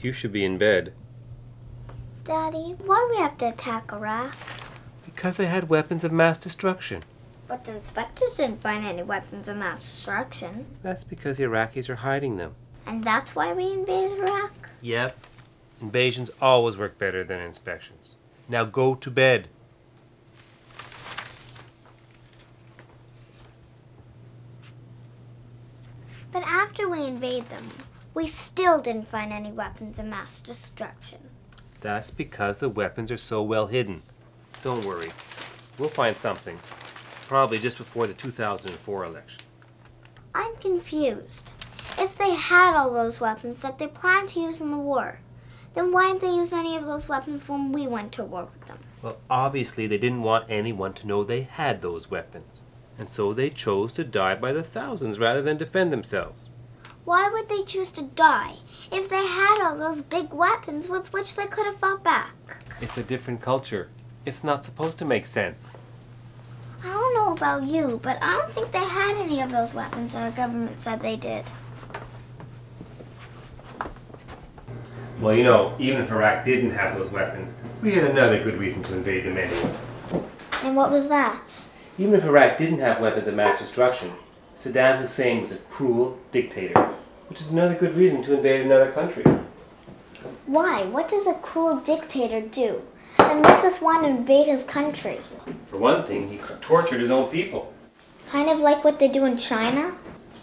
You should be in bed. Daddy, why do we have to attack Iraq? Because they had weapons of mass destruction. But the inspectors didn't find any weapons of mass destruction. That's because the Iraqis are hiding them. And that's why we invaded Iraq? Yep. Invasions always work better than inspections. Now go to bed. But after we invade them, we still didn't find any weapons of mass destruction. That's because the weapons are so well hidden. Don't worry. We'll find something. Probably just before the 2004 election. I'm confused. If they had all those weapons that they planned to use in the war, then why didn't they use any of those weapons when we went to war with them? Well, obviously they didn't want anyone to know they had those weapons. And so they chose to die by the thousands rather than defend themselves. Why would they choose to die if they had all those big weapons with which they could have fought back? It's a different culture. It's not supposed to make sense. I don't know about you, but I don't think they had any of those weapons our government said they did. Well, you know, even if Iraq didn't have those weapons, we had another good reason to invade them anyway. And what was that? Even if Iraq didn't have weapons of mass destruction, Saddam Hussein was a cruel dictator, which is another good reason to invade another country. Why? What does a cruel dictator do that makes us want to invade his country? For one thing, he tortured his own people. Kind of like what they do in China?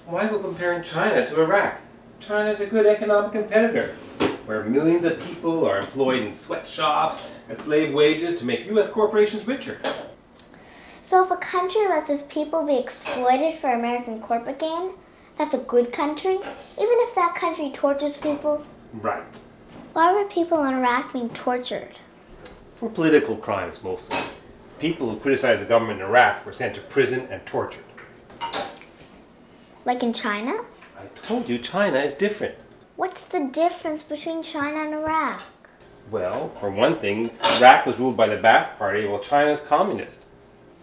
Why go comparing China to Iraq? China's a good economic competitor, where millions of people are employed in sweatshops at slave wages to make U.S. corporations richer. So if a country lets its people be exploited for American corporate gain, that's a good country, even if that country tortures people? Right. Why were people in Iraq being tortured? For political crimes, mostly. People who criticized the government in Iraq were sent to prison and tortured. Like in China? I told you, China is different. What's the difference between China and Iraq? Well, for one thing, Iraq was ruled by the Ba'ath Party, while China's communist.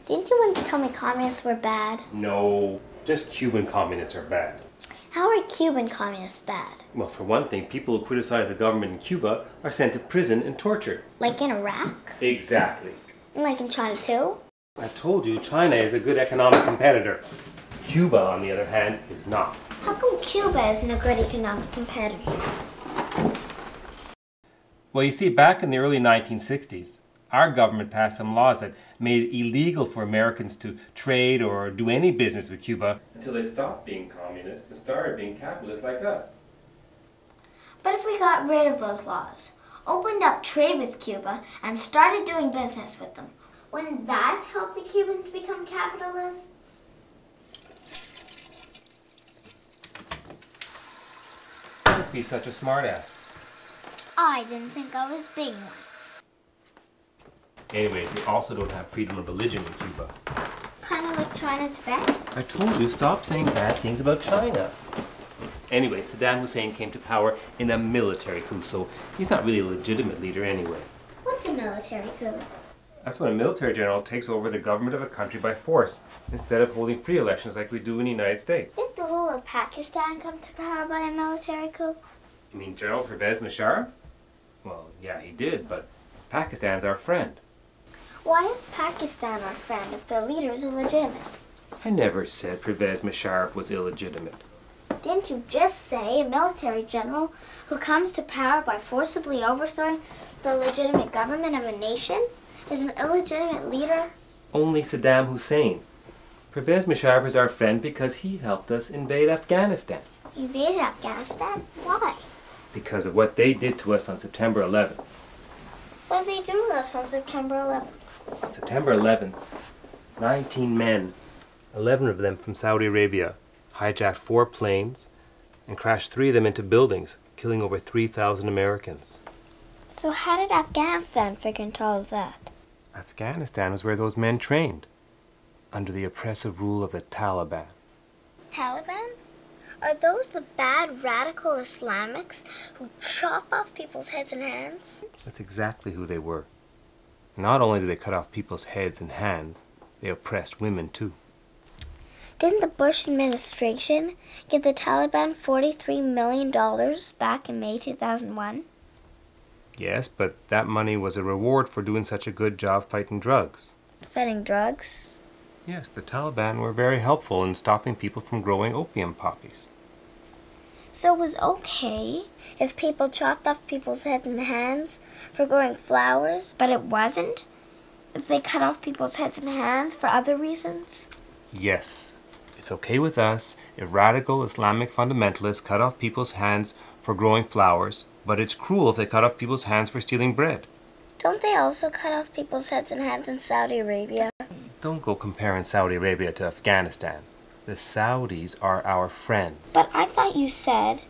Didn't you once tell me communists were bad? No, just Cuban communists are bad. How are Cuban communists bad? Well, for one thing, people who criticize the government in Cuba are sent to prison and tortured. Like in Iraq? Exactly. And like in China too? I told you, China is a good economic competitor. Cuba, on the other hand, is not. How come Cuba isn't a good economic competitor? Well, you see, back in the early 1960s, our government passed some laws that made it illegal for Americans to trade or do any business with Cuba until they stopped being communist and started being capitalist like us. But if we got rid of those laws, opened up trade with Cuba, and started doing business with them, wouldn't that help the Cubans become capitalists? Don't be such a smartass. I didn't think I was being one. Anyway, we also don't have freedom of religion in Cuba. Kind of like China, Tibet? I told you, stop saying bad things about China. Anyway, Saddam Hussein came to power in a military coup, so he's not really a legitimate leader anyway. What's a military coup? That's when a military general takes over the government of a country by force, instead of holding free elections like we do in the United States. Did the ruler of Pakistan come to power by a military coup? You mean General Pervez Musharraf? Well, yeah, he did, but Pakistan's our friend. Why is Pakistan our friend if their leader is illegitimate? I never said Pervez Musharraf was illegitimate. Didn't you just say a military general who comes to power by forcibly overthrowing the legitimate government of a nation is an illegitimate leader? Only Saddam Hussein. Pervez Musharraf is our friend because he helped us invade Afghanistan. Invaded Afghanistan? Why? Because of what they did to us on September 11th. What did they do to us on September 11th? On September 11th, 19 men, 11 of them from Saudi Arabia, hijacked 4 planes and crashed 3 of them into buildings, killing over 3,000 Americans. So how did Afghanistan figure into all of that? Afghanistan was where those men trained, under the oppressive rule of the Taliban. Taliban? Are those the bad radical Islamics who chop off people's heads and hands? That's exactly who they were. Not only did they cut off people's heads and hands, they oppressed women too. Didn't the Bush administration give the Taliban $43 million back in May 2001? Yes, but that money was a reward for doing such a good job fighting drugs. Fighting drugs? Yes, the Taliban were very helpful in stopping people from growing opium poppies. So it was okay if people chopped off people's heads and hands for growing flowers, but it wasn't if they cut off people's heads and hands for other reasons? Yes, it's okay with us if radical Islamic fundamentalists cut off people's hands for growing flowers, but it's cruel if they cut off people's hands for stealing bread. Don't they also cut off people's heads and hands in Saudi Arabia? Don't go comparing Saudi Arabia to Afghanistan. The Saudis are our friends. But I thought you said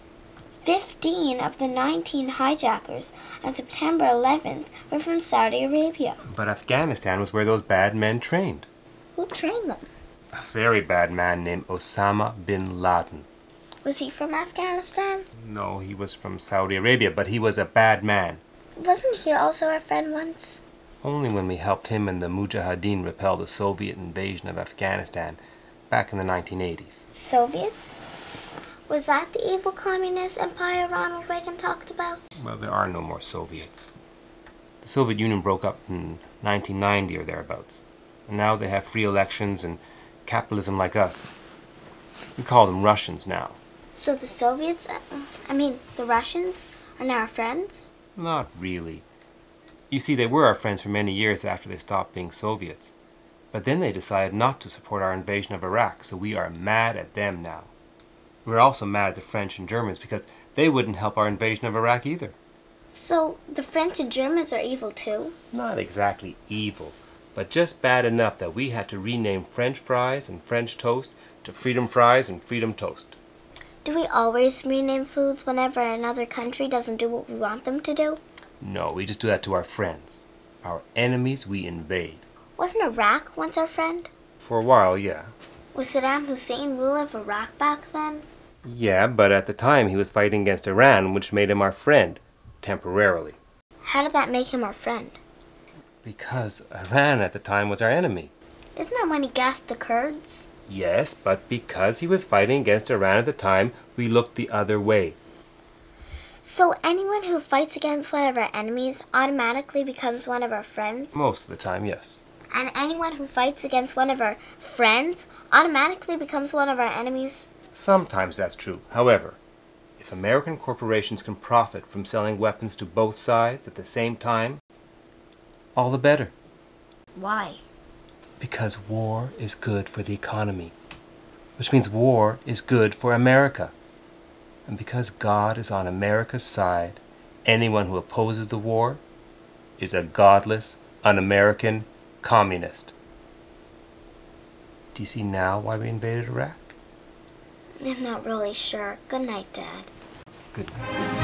15 of the 19 hijackers on September 11th were from Saudi Arabia. But Afghanistan was where those bad men trained. Who trained them? A very bad man named Osama bin Laden. Was he from Afghanistan? No, he was from Saudi Arabia, but he was a bad man. Wasn't he also our friend once? Only when we helped him and the Mujahideen repel the Soviet invasion of Afghanistan back in the 1980s. Soviets? Was that the evil communist empire Ronald Reagan talked about? Well, there are no more Soviets. The Soviet Union broke up in 1990 or thereabouts. And now they have free elections and capitalism like us. We call them Russians now. So the Soviets, the Russians, are now our friends? Not really. You see, they were our friends for many years after they stopped being Soviets. But then they decided not to support our invasion of Iraq, so we are mad at them now. We're also mad at the French and Germans because they wouldn't help our invasion of Iraq either. So the French and Germans are evil too? Not exactly evil, but just bad enough that we had to rename French fries and French toast to Freedom Fries and Freedom Toast. Do we always rename foods whenever another country doesn't do what we want them to do? No, we just do that to our friends. Our enemies we invade. Wasn't Iraq once our friend? For a while, yeah. Was Saddam Hussein ruler of Iraq back then? Yeah, but at the time he was fighting against Iran, which made him our friend, temporarily. How did that make him our friend? Because Iran at the time was our enemy. Isn't that when he gassed the Kurds? Yes, but because he was fighting against Iran at the time, we looked the other way. So anyone who fights against one of our enemies automatically becomes one of our friends? Most of the time, yes. And anyone who fights against one of our friends automatically becomes one of our enemies? Sometimes that's true. However, if American corporations can profit from selling weapons to both sides at the same time, all the better. Why? Because war is good for the economy, which means war is good for America. And because God is on America's side, anyone who opposes the war is a godless, un-American communist. Do you see now why we invaded Iraq? I'm not really sure. Good night, Dad. Good night.